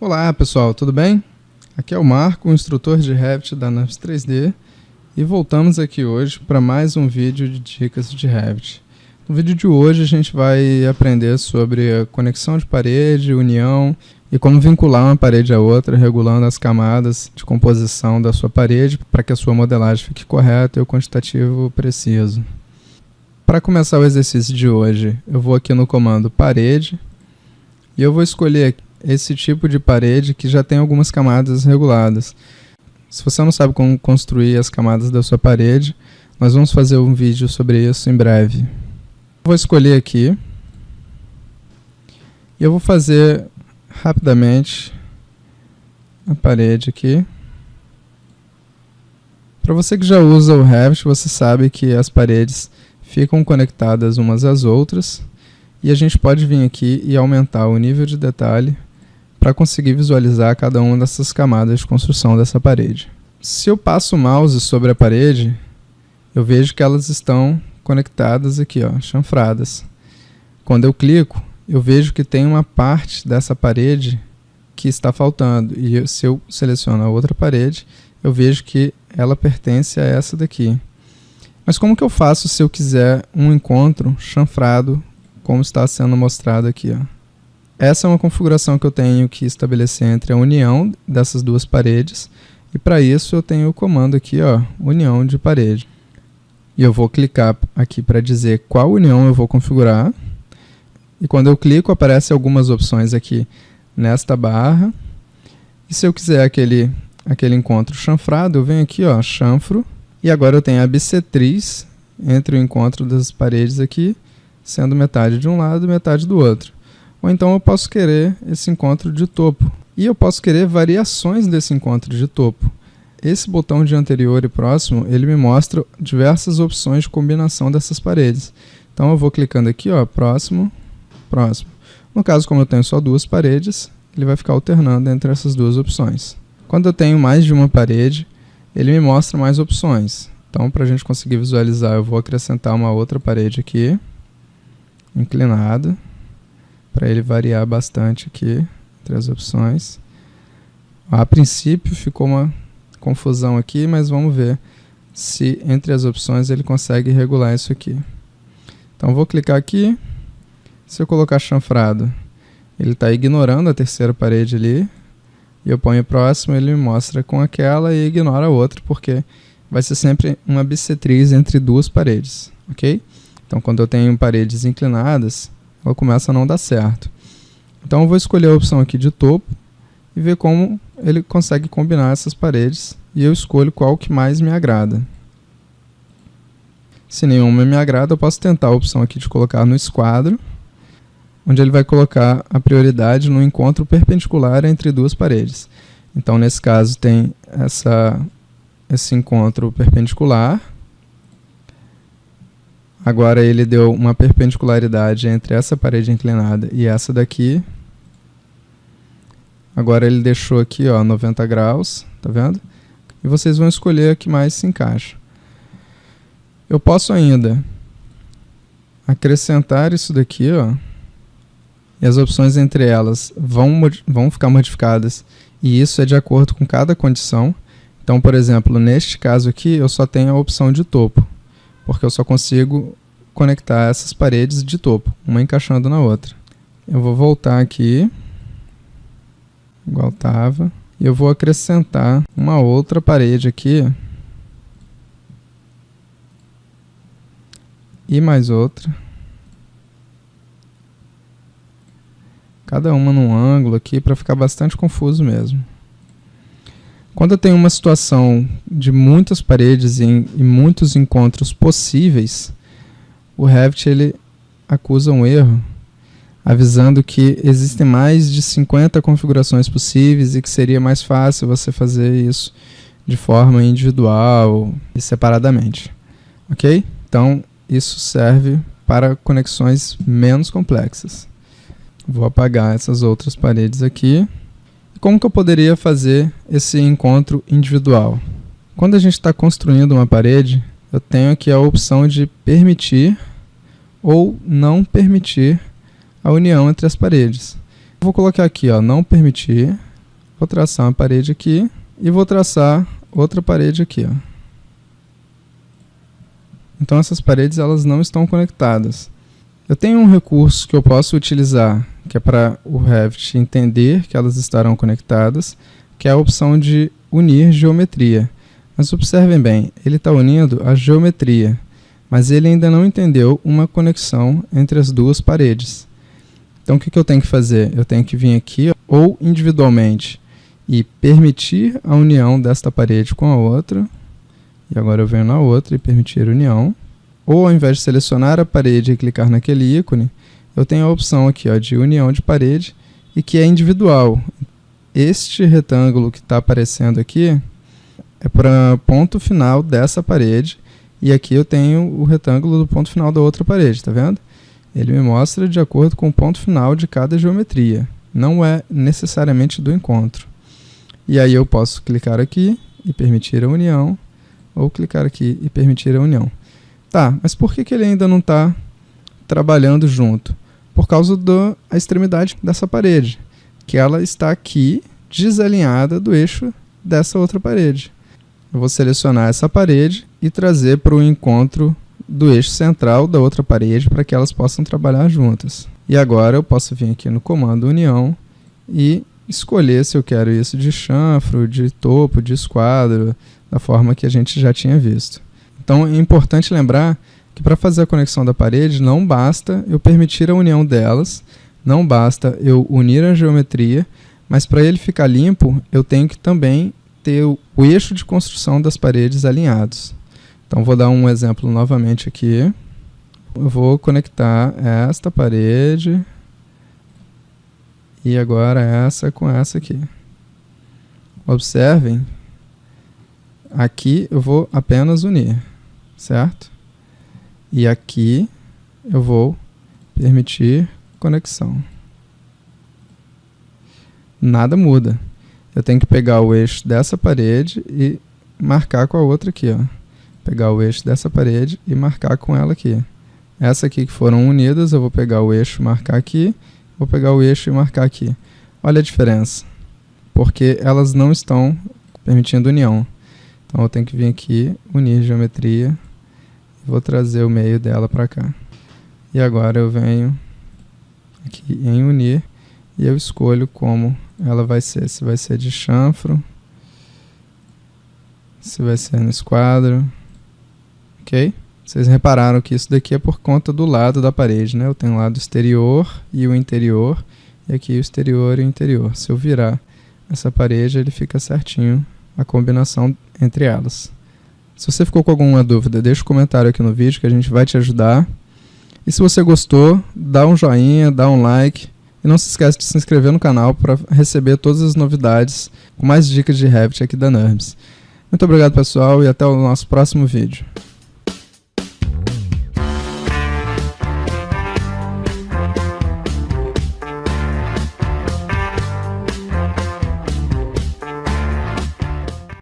Olá pessoal, tudo bem? Aqui é o Marco, instrutor de Revit da Nerves 3D, e voltamos aqui hoje para mais um vídeo de dicas de Revit. No vídeo de hoje a gente vai aprender sobre a conexão de parede, união e como vincular uma parede à outra, regulando as camadas de composição da sua parede para que a sua modelagem fique correta e o quantitativo preciso. Para começar o exercício de hoje, eu vou aqui no comando parede e eu vou escolher esse tipo de parede que já tem algumas camadas reguladas. Se você não sabe como construir as camadas da sua parede, nós vamos fazer um vídeo sobre isso em breve. Vou escolher aqui e eu vou fazer rapidamente a parede aqui. Para você que já usa o Revit, você sabe que as paredes ficam conectadas umas às outras e a gente pode vir aqui e aumentar o nível de detalhe para conseguir visualizar cada uma dessas camadas de construção dessa parede. Se eu passo o mouse sobre a parede, eu vejo que elas estão conectadas aqui, ó, chanfradas. Quando eu clico, eu vejo que tem uma parte dessa parede que está faltando. E se eu seleciono a outra parede, eu vejo que ela pertence a essa daqui. Mas como que eu faço se eu quiser um encontro chanfrado, como está sendo mostrado aqui, ó? Essa é uma configuração que eu tenho que estabelecer entre a união dessas duas paredes. E para isso eu tenho o comando aqui, ó, união de parede. E eu vou clicar aqui para dizer qual união eu vou configurar. E quando eu clico, aparecem algumas opções aqui nesta barra. E se eu quiser aquele encontro chanfrado, eu venho aqui, ó, chanfro. E agora eu tenho a bissetriz entre o encontro das paredes aqui, sendo metade de um lado e metade do outro. Ou então eu posso querer esse encontro de topo. E eu posso querer variações desse encontro de topo. Esse botão de anterior e próximo, ele me mostra diversas opções de combinação dessas paredes. Então eu vou clicando aqui, ó, próximo, próximo. No caso, como eu tenho só duas paredes, ele vai ficar alternando entre essas duas opções. Quando eu tenho mais de uma parede, ele me mostra mais opções. Então, para a gente conseguir visualizar, eu vou acrescentar uma outra parede aqui, inclinada, para ele variar bastante aqui entre as opções. A princípio ficou uma confusão aqui, mas vamos ver se entre as opções ele consegue regular isso aqui. Então vou clicar aqui. Se eu colocar chanfrado, ele está ignorando a terceira parede ali. E eu ponho próximo, ele me mostra com aquela e ignora a outra, porque vai ser sempre uma bissetriz entre duas paredes, ok? Então quando eu tenho paredes inclinadas, ela começa a não dar certo. Então eu vou escolher a opção aqui de topo e ver como ele consegue combinar essas paredes, e eu escolho qual que mais me agrada. Se nenhuma me agrada, eu posso tentar a opção aqui de colocar no esquadro, onde ele vai colocar a prioridade no encontro perpendicular entre duas paredes. Então nesse caso tem esse encontro perpendicular. Agora ele deu uma perpendicularidade entre essa parede inclinada e essa daqui. Agora ele deixou aqui, ó, 90 graus, tá vendo? E vocês vão escolher a que mais se encaixa. Eu posso ainda acrescentar isso daqui, ó, e as opções entre elas vão ficar modificadas, e isso é de acordo com cada condição. Então, por exemplo, neste caso aqui, eu só tenho a opção de topo, porque eu só consigo conectar essas paredes de topo, uma encaixando na outra. Eu vou voltar aqui, igual estava, e eu vou acrescentar uma outra parede aqui, e mais outra, cada uma num ângulo aqui, para ficar bastante confuso mesmo. Quando eu tenho uma situação de muitas paredes e muitos encontros possíveis, o Revit ele acusa um erro, avisando que existem mais de 50 configurações possíveis e que seria mais fácil você fazer isso de forma individual e separadamente. Ok? Então, isso serve para conexões menos complexas. Vou apagar essas outras paredes aqui. Como que eu poderia fazer esse encontro individual? Quando a gente está construindo uma parede, eu tenho aqui a opção de permitir ou não permitir a união entre as paredes. Vou colocar aqui, ó, não permitir, Vou traçar uma parede aqui e vou traçar outra parede aqui, ó. Então essas paredes elas não estão conectadas. Eu tenho um recurso que eu posso utilizar, que é para o Revit entender que elas estarão conectadas, que é a opção de unir geometria. Mas observem bem, ele está unindo a geometria, mas ele ainda não entendeu uma conexão entre as duas paredes. Então o que eu tenho que fazer? Eu tenho que vir aqui, ou individualmente, e permitir a união desta parede com a outra. E agora eu venho na outra e permitir união. Ou ao invés de selecionar a parede e clicar naquele ícone, eu tenho a opção aqui, ó, de união de parede, e que é individual. Este retângulo que está aparecendo aqui é para o ponto final dessa parede, e aqui eu tenho o retângulo do ponto final da outra parede, tá vendo? Ele me mostra de acordo com o ponto final de cada geometria, não é necessariamente do encontro. E aí eu posso clicar aqui e permitir a união, ou clicar aqui e permitir a união. Tá, mas por que ele ainda não está trabalhando junto? Por causa da extremidade dessa parede, que ela está aqui desalinhada do eixo dessa outra parede. Eu vou selecionar essa parede e trazer para o encontro do eixo central da outra parede para que elas possam trabalhar juntas. E agora eu posso vir aqui no comando união e escolher se eu quero isso de chanfro, de topo, de esquadro, da forma que a gente já tinha visto. Então é importante lembrar que para fazer a conexão da parede não basta eu permitir a união delas, não basta eu unir a geometria, mas para ele ficar limpo eu tenho que também ter o eixo de construção das paredes alinhados. Então vou dar um exemplo novamente aqui. Eu vou conectar esta parede e agora essa com essa aqui. Observem, aqui eu vou apenas unir, certo? E aqui eu vou permitir conexão. Nada muda. Eu tenho que pegar o eixo dessa parede e marcar com a outra aqui, ó. Pegar o eixo dessa parede e marcar com ela aqui. Essa aqui que foram unidas, eu vou pegar o eixo e marcar aqui. Vou pegar o eixo e marcar aqui. Olha a diferença. Porque elas não estão permitindo união. Então eu tenho que vir aqui, unir geometria. Vou trazer o meio dela para cá. E agora eu venho aqui em unir. E eu escolho como ela vai ser. Se vai ser de chanfro. Se vai ser no esquadro. Ok? Vocês repararam que isso daqui é por conta do lado da parede, né? Eu tenho o lado exterior e o interior. E aqui o exterior e o interior. Se eu virar essa parede, ele fica certinho a combinação entre elas. Se você ficou com alguma dúvida, deixa um comentário aqui no vídeo que a gente vai te ajudar. E se você gostou, dá um joinha, dá um like. E não se esquece de se inscrever no canal para receber todas as novidades com mais dicas de Revit aqui da NURBS. Muito obrigado, pessoal, e até o nosso próximo vídeo.